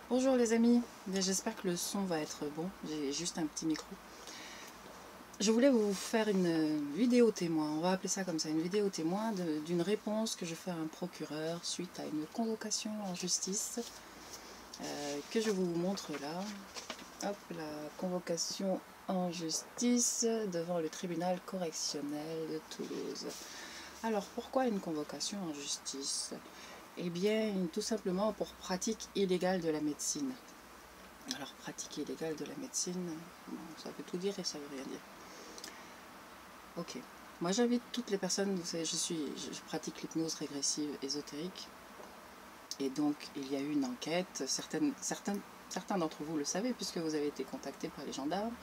Bonjour les amis, j'espère que le son va être bon, j'ai juste un petit micro. Je voulais vous faire une vidéo témoin, on va appeler ça comme ça, une vidéo témoin d'une réponse que je fais à un procureur suite à une convocation en justice que je vous montre là. Hop, la convocation en justice devant le tribunal correctionnel de Toulouse. Alors pourquoi une convocation en justice? Eh bien, tout simplement pour pratique illégale de la médecine. Alors, pratique illégale de la médecine, ça veut tout dire et ça veut rien dire. Ok. Moi, j'invite toutes les personnes, vous savez, je pratique l'hypnose régressive ésotérique. Et donc, il y a eu une enquête. Certains d'entre vous le savez, puisque vous avez été contactés par les gendarmes.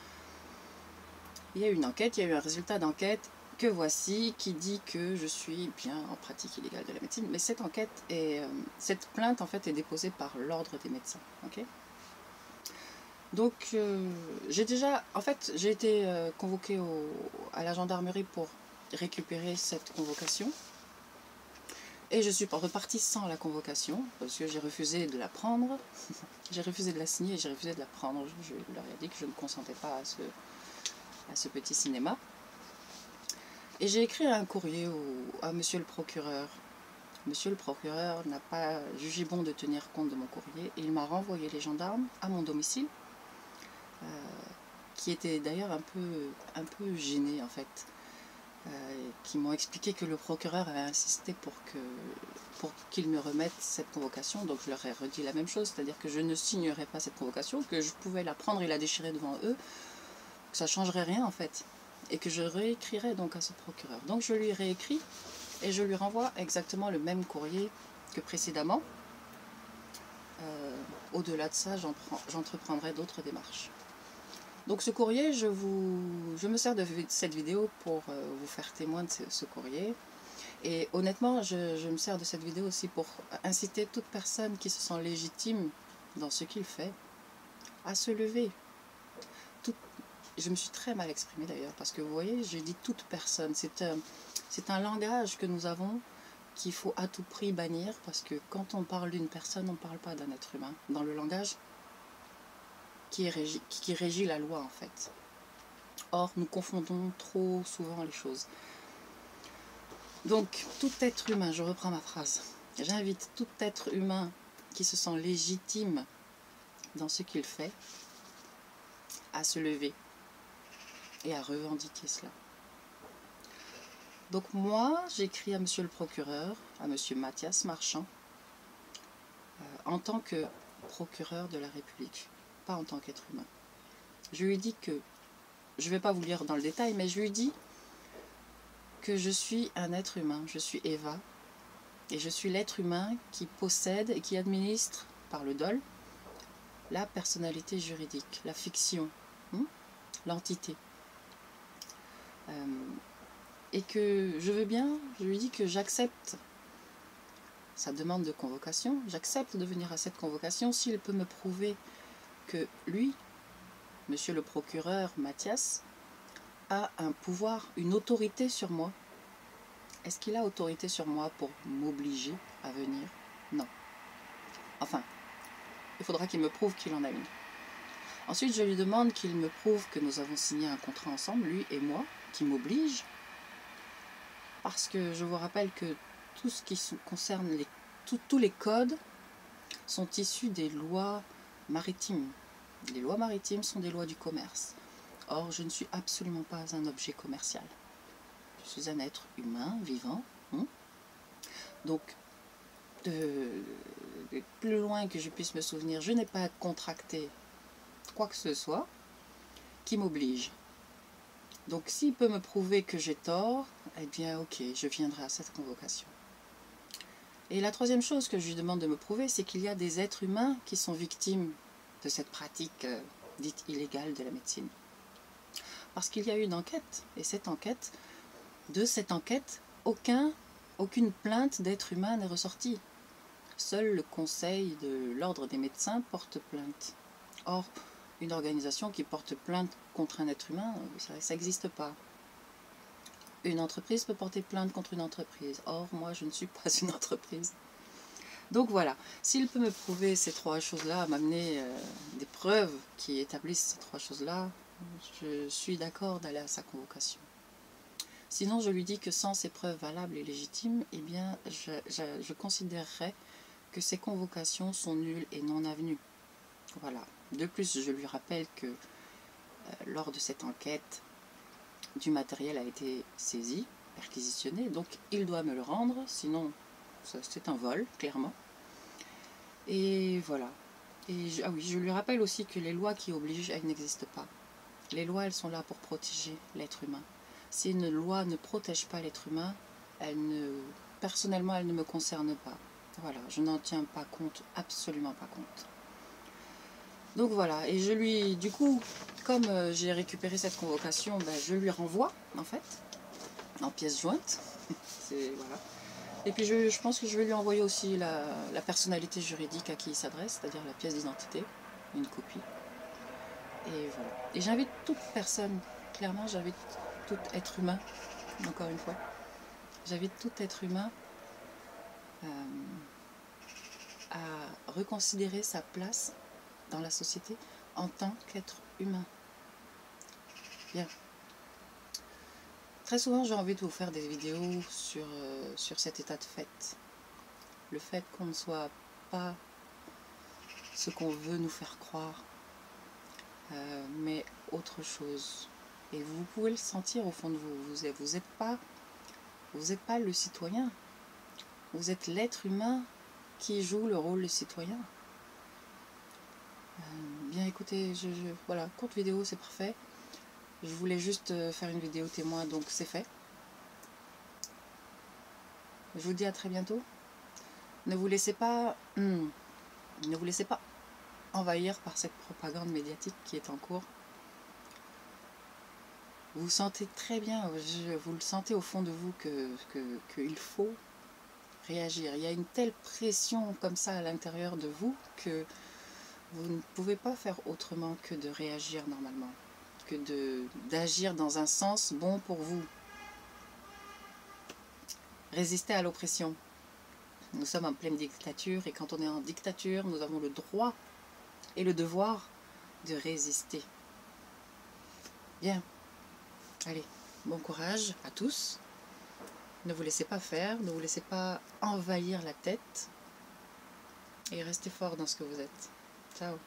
Il y a eu une enquête, il y a eu un résultat d'enquête que voici, qui dit que je suis bien en pratique illégale de la médecine. Mais cette enquête cette plainte, en fait, est déposée par l'ordre des médecins. Ok. Donc, j'ai été convoquée à la gendarmerie pour récupérer cette convocation. Et je suis repartie sans la convocation, parce que j'ai refusé de la prendre. J'ai refusé de la signer et j'ai refusé de la prendre. Je leur ai dit que je ne consentais pas à ce petit cinéma. Et j'ai écrit un courrier à monsieur le procureur. Monsieur le procureur n'a pas jugé bon de tenir compte de mon courrier et il m'a renvoyé les gendarmes à mon domicile. Qui étaient d'ailleurs un peu gênés en fait, qui m'ont expliqué que le procureur avait insisté pour qu'il me remette cette convocation. Donc je leur ai redit la même chose, c'est-à-dire que je ne signerais pas cette convocation, que je pouvais la prendre et la déchirer devant eux, que ça ne changerait rien en fait, et que je réécrirais donc à ce procureur. Donc je lui réécris et je lui renvoie exactement le même courrier que précédemment. Au-delà de ça, j'entreprendrai d'autres démarches. Donc ce courrier, je me sers de cette vidéo pour vous faire témoin de ce courrier. Et honnêtement, je me sers de cette vidéo aussi pour inciter toute personne qui se sent légitime dans ce qu'il fait à se lever. Je me suis très mal exprimée d'ailleurs, parce que vous voyez, j'ai dit toute personne. C'est un langage que nous avons qu'il faut à tout prix bannir, parce que quand on parle d'une personne, on ne parle pas d'un être humain. Dans le langage qui régit la loi en fait. Or, nous confondons trop souvent les choses. Donc, tout être humain, je reprends ma phrase, j'invite tout être humain qui se sent légitime dans ce qu'il fait à se lever et à revendiquer cela. Donc moi, j'écris à monsieur le procureur, à monsieur Mathias Marchand, en tant que procureur de la République, pas en tant qu'être humain. Je lui dis que, je ne vais pas vous lire dans le détail, mais je lui dis que je suis un être humain, je suis Eva, et je suis l'être humain qui possède et qui administre, par le dol, la personnalité juridique, la fiction, l'entité. Et que je veux bien, je lui dis que j'accepte sa demande de convocation, j'accepte de venir à cette convocation s'il peut me prouver que lui, monsieur le procureur Mathias, a un pouvoir, une autorité sur moi. Est-ce qu'il a autorité sur moi pour m'obliger à venir? Non. Enfin, il faudra qu'il me prouve qu'il en a une. Ensuite, je lui demande qu'il me prouve que nous avons signé un contrat ensemble, lui et moi, qui m'oblige. Parce que je vous rappelle que tout ce qui concerne tous les codes sont issus des lois maritimes. Les lois maritimes sont des lois du commerce. Or, je ne suis absolument pas un objet commercial. Je suis un être humain, vivant. Donc, de plus loin que je puisse me souvenir, je n'ai pas contracté quoi que ce soit qui m'oblige. Donc s'il peut me prouver que j'ai tort, eh bien ok, je viendrai à cette convocation. Et la troisième chose que je lui demande de me prouver, c'est qu'il y a des êtres humains qui sont victimes de cette pratique dite illégale de la médecine. Parce qu'il y a eu une enquête, et de cette enquête, aucune plainte d'être humain n'est ressortie. Seul le conseil de l'ordre des médecins porte plainte. Or, une organisation qui porte plainte contre un être humain, ça n'existe pas. Une entreprise peut porter plainte contre une entreprise. Or, moi, je ne suis pas une entreprise. Donc voilà, s'il peut me prouver ces trois choses-là, m'amener des preuves qui établissent ces trois choses-là, je suis d'accord d'aller à sa convocation. Sinon, je lui dis que sans ces preuves valables et légitimes, eh bien, je considérerais que ces convocations sont nulles et non avenues. Voilà. De plus, je lui rappelle que lors de cette enquête, du matériel a été saisi, perquisitionné, donc il doit me le rendre, sinon c'est un vol, clairement. Et voilà. Et ah oui, je lui rappelle aussi que les lois qui obligent, elles n'existent pas. Les lois, elles sont là pour protéger l'être humain. Si une loi ne protège pas l'être humain, personnellement, elle ne me concerne pas. Voilà, je n'en tiens pas compte, absolument pas compte. Donc voilà, et du coup, comme j'ai récupéré cette convocation, ben, je lui renvoie, en fait, en pièce jointe. Voilà. Et puis je pense que je vais lui envoyer aussi la personnalité juridique à qui il s'adresse, c'est-à-dire la pièce d'identité, une copie. Et voilà. Et j'invite toute personne, clairement j'invite tout être humain, encore une fois, j'invite tout être humain à reconsidérer sa place dans la société en tant qu'être humain. Bien. Très souvent j'ai envie de vous faire des vidéos sur cet état de fait. Le fait qu'on ne soit pas ce qu'on veut nous faire croire, mais autre chose. Et vous pouvez le sentir au fond de vous. Vous n'êtes pas le citoyen. Vous êtes l'être humain qui joue le rôle de citoyen. Bien écoutez, voilà, courte vidéo, c'est parfait. Je voulais juste faire une vidéo témoin, donc c'est fait. Je vous dis à très bientôt. Ne vous laissez pas envahir par cette propagande médiatique qui est en cours. Vous sentez très bien, vous le sentez au fond de vous qu'il faut réagir. Il y a une telle pression comme ça à l'intérieur de vous que vous ne pouvez pas faire autrement que de réagir normalement, que d'agir dans un sens bon pour vous. Résister à l'oppression. Nous sommes en pleine dictature et quand on est en dictature, nous avons le droit et le devoir de résister. Bien. Allez, bon courage à tous. Ne vous laissez pas faire, ne vous laissez pas envahir la tête. Et restez fort dans ce que vous êtes. Ciao.